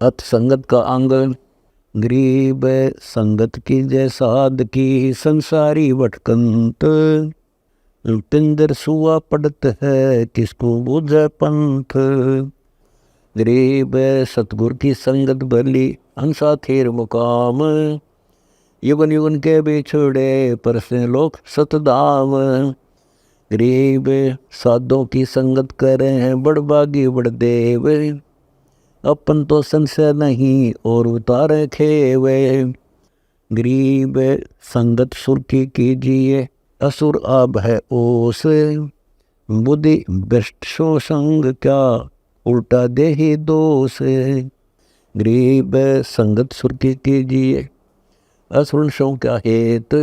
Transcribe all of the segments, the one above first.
अत संगत का अंग। गरीब संगत की जय साध की, संसारी भटकंत। पिंदर सुआ पड़त है, किसको बूझे पंथ। गरीब सतगुर की संगत भली, हंसा थेर मुकाम। युगन युगन के बिछड़े, परसे लोक सतधाम। गरीब साधों की संगत करें, बड़ बागी बड़ देव। अपन तो संशय नहीं, और उतारे खेवे। गरीब संगत सुर की कीजिए, असुर आब है ओस। बुद्धि भ्रष्ट सो संग क्या, उल्टा दे ही दोष। गरीब संगत सुर की कीजिए, असुर सो क्या हेत।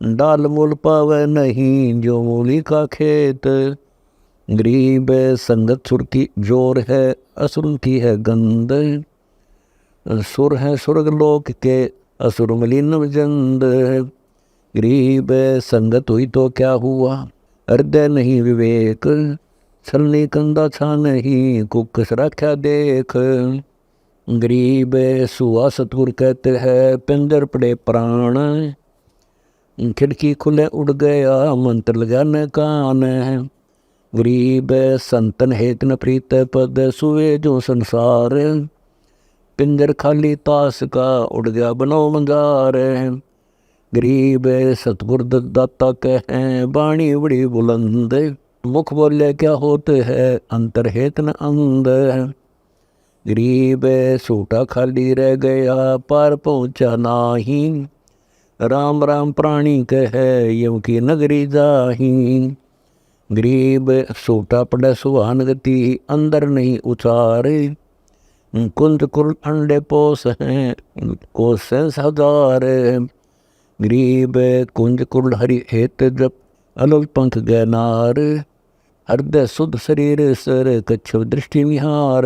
डाल मूल पावे नहीं, जो मूली का खेत। गरीब संगत सुर की जोर है, असुर की है गंध। सुर है स्वर्ग लोक के, असुर मलिन जंद। गरीब संगत हुई तो क्या हुआ, हृदय नहीं विवेक। छलनी कंधा छा नहीं, कुकस रख्या देख। गरीब सुआ सतगुर कहते हैं, पिंजर पड़े प्राण। खिड़की खुले उड़ गया, मंत्र लगा न कान। गरीब संतन हेत न प्रीत पद, सुए जो संसार। पिंजर खाली तास का, उड़ गया बनो मंजार। गरीब सतगुर दाता कहें, बाणी बड़ी बुलंद। मुख बोले क्या होते है, अंतर हेत न अंध। गरीब सूटा खाली रह गया, पार पहुँचा नाही। राम राम प्राणी कहे, यम की नगरी जाही। गरीब सूटा पड़े सुहान गति, अंदर नहीं उचारे। कुंज कुल अंडे पोस हैं, कोस हजार। गरीब कुंज कुल हरि हेत जप, अलग पंख गैनार। हृदय शुद्ध शरीर सर, कच्छव दृष्टि विहार।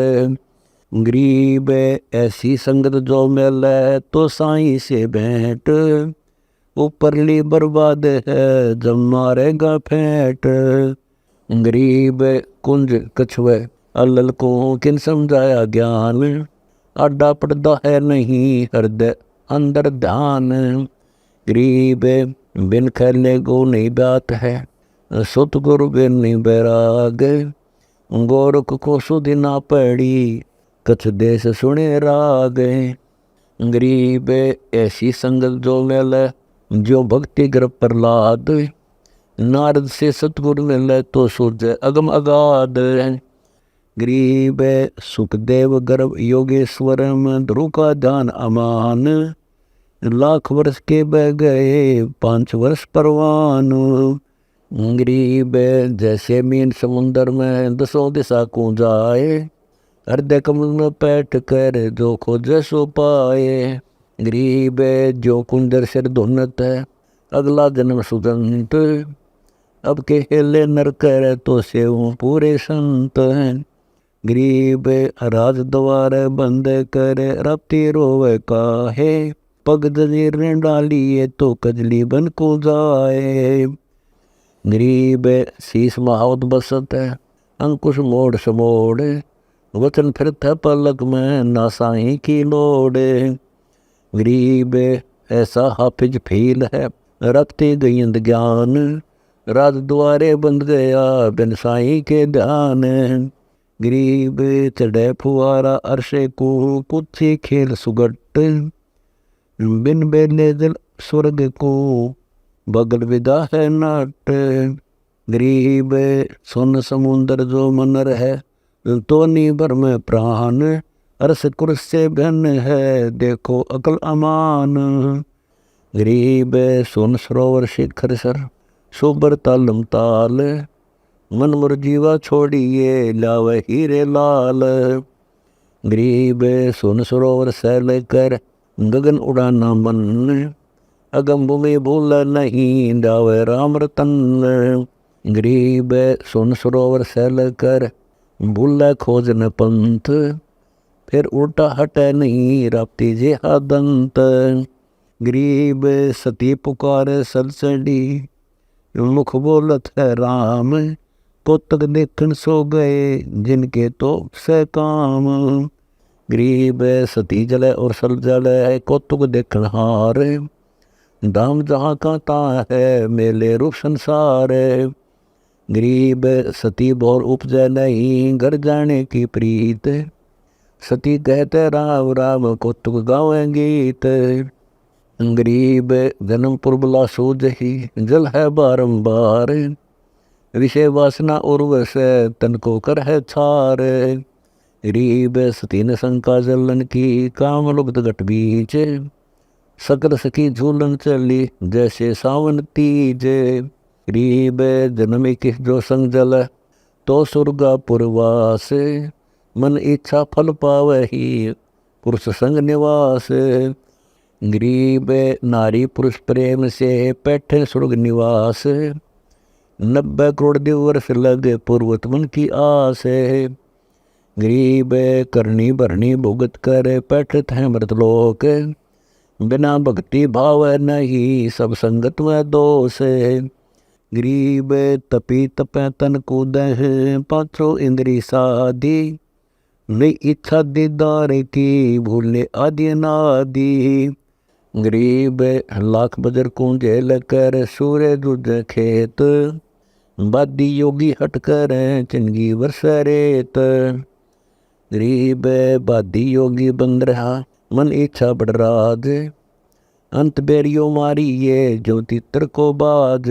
गरीब ऐसी संगत जो मिले, तो साईं से भेंट। ऊपरली बर्बाद है, जब मारेगा फेंट। गरीब कुंज कछुए, अलल को किन समझाया ज्ञान। आडा पड़दा है नहीं, हृदय अंदर ध्यान। गरीब बिन खेले गो नहीं बात है, सुत गुरु बिन नहीं बैराग। गोरख को सुधि ना पड़ी, कछ देश सुने राग। गरीब ऐसी संगत जो मिले, जो भक्ति ग्रह प्रहलाद। नारद से सतगुर मिले, तो सूझे अगम अगाध। गरीब सुखदेव गर्भ योगेश्वरम, ध्रुव का ध्यान अमान। लाख वर्ष के बह गए, 5 वर्ष परवान। गरीब जैसे मीन समुंदर में, 10 दिशा को जाए। हृदय कमल में बैठ कर, जो खोजे सो पाए। गरीब जो कुंदर सिर धुनत है, अगला जन्म सुदंत। अब के हेले नर कर, तो सेव पूरे संत हैं। गरीब राज द्वार बंद कर, रपती रोवे काहे। पग जंजीर ने डालिए, तो कजली बन को जाए। गरीब शीश महावत बसत है, अंकुश मोड़ समोड़। वचन फिरता पलक में, ना साईं की लोड़। गरीब ऐसा हाफिज फील है, रखते गयंद ज्ञान। राज द्वारे बंद गया, बिन साईं के ध्यान। गरीब चढ़े फुआरा अरशे को, कुछ खेल सुगट। बिन बेले जल स्वर्ग को, बगल विदा है नाट। गरीब सोन समुंदर जो मनर है, तो नीबर में प्राण। अरस कुर्स से भिन्न है, देखो अकल अमान। गरीब सोन सरोवर शिखर सर, सोबर तालम ताल। मन मुरजीवा छोड़िए, लावे हीरे लाल। गरीब सोन सरोवर सैल कर, गगन उड़ाना मन। अगम भूमि भूल नहीं, जावे राम रतन। गरीब सोन सरोवर सैल कर, भूल खोजन पंथ। फिर उल्टा हटे नहीं, राप्ती जे दंत। गरीब सती पुकार सलसड़ी, मुख बोलत है राम। कोतक देखन सो गए, जिनके तो से काम। गरीब सती जले और सल जले कौतुक देखन हार, दाम जहाँ का ता है मेले रूप संसार। गरीब सती बोर उपजै नहीं घर जाने की प्रीत, सती कहते राम राम कौतुक गावे गीत। गरीब जन्म पुरबला सूझ ही जल है बारंबार, विषय वासना उर्वश तन को कर है छार। गरीब सतीन शंका जलन की काम लुब्ध घट बीच, सकल सखी झूलन चली जैसे सावन तीज। गरीब जन्म किस जो संग जल तो सुरगा पुरवास, मन इच्छा फल पावही पुरुष संग निवास। गरीब नारी पुरुष प्रेम से बैठे स्वर्ग निवास, 90 करोड़ दिवर्ष लगे पूर्वत मन की आस। गरीब करनी भरनी भुगत कर बैठत है मृतलोक, बिना भक्ति भाव नहीं सब संगत में दोष। गरीब तपी तपै तन कूद पाँचों इंद्री साधी, नई इच्छा दीदार की भूले आदि अनादि। गरीब लाख बजर कुंजे लकर सूर्य दूज खेत, बादी योगी हट कर चिंगी वर्ष रेत। गरीब बादी योगी बंद रहा मन इच्छा बढ़ राज, अंत बेरियो मारी ये ज्योति तिर को बाज।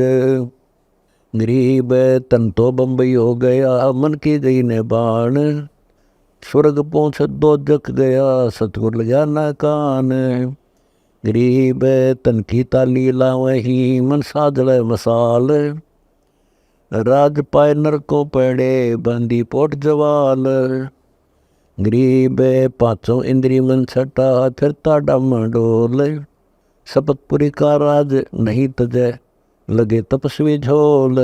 गरीब तन तो बम्बई हो गया मन की गई ने बाण, स्वर्ग पहुँच दो जक गया सतगुर लगा न कान। गरीब तन की ताली लावही मन साजल मसाल, राज पाए नर को पड़े बंदी पोट जवाल। गरीब पाँचों इंद्री मन छटा फिरता डम डोल, शपथपुरी का राज नहीं तजय लगे तपस्वी झोल।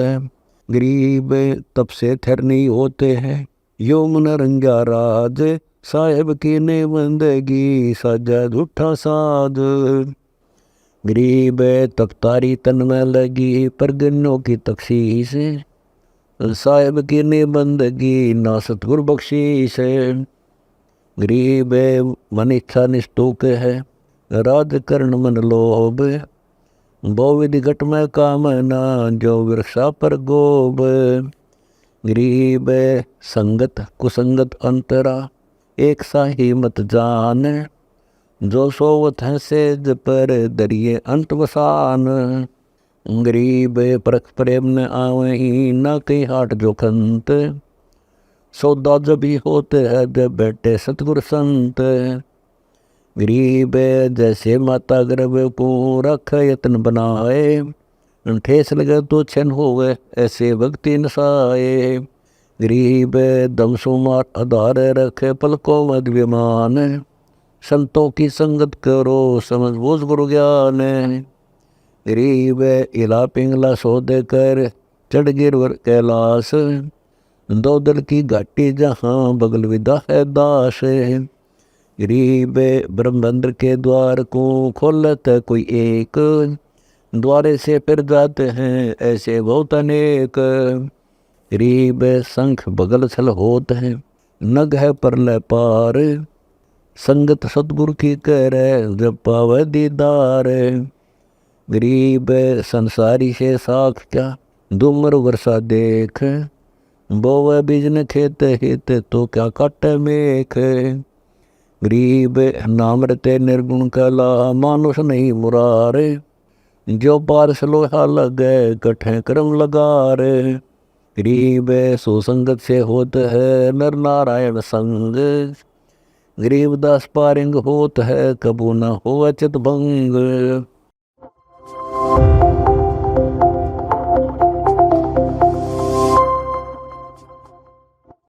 गरीब तप से थर नहीं होते हैं यो मन रंगा राज, साहेब की ने बंदगी साजा झूठा साध। गरीब तख्तारी तन में लगी परगनों की तखशीश, साहेब की ने बंदगी ना सतगुर बख्शीश। गरीब मन इच्छा निष्ठुक है राज करण मन लोभ, बहुविधि घट में कामना जो वृक्षा पर गोब। गरीब संगत कुसंगत अंतरा एक साही मत जान, जो सोवत है सेज पर दरिए अंत वसान। गरीब परख प्रेम न आवही न कहीं हाट जो खंत, सौदा जब भी होते है जब बैठे सतगुर संत। गरीब जैसे माता गर्भ को रख यत्न बनाए, ठेस लगे तो छन होवे ऐसे भक्ति नसाए। गरीब दम सुमार आधार रखे पलकों मद विमान, संतों की संगत करो समझ बोझ गुरु ज्ञान। गरीब इला पिंगला सौदे कर चढ़ गिरवर कैलाश, दो दल की घाटी जहाँ बगल विदा है दास। गरीब ब्रह्मंद्र के द्वार को खोलत कोई एक, द्वारे से फिर जाते हैं ऐसे बहुत अनेक। गरीब शंख बगल छल होत है नग है परलय पार, संगत सतगुरु की करे जब पावे दीदार। गरीब संसारी से साख क्या दुमर वर्षा देख, बोवे बीजन खेत हित तो क्या काटे मेख। गरीब नाम रते निर्गुण कला मानुष नहीं मुरारे, जो पारस लोहा लगे कठे कर्म लगार। गरीब सुसंगत से होत है नर नारायण संग, गरीब दास पारिंग होत है कबू न हो चित भंग।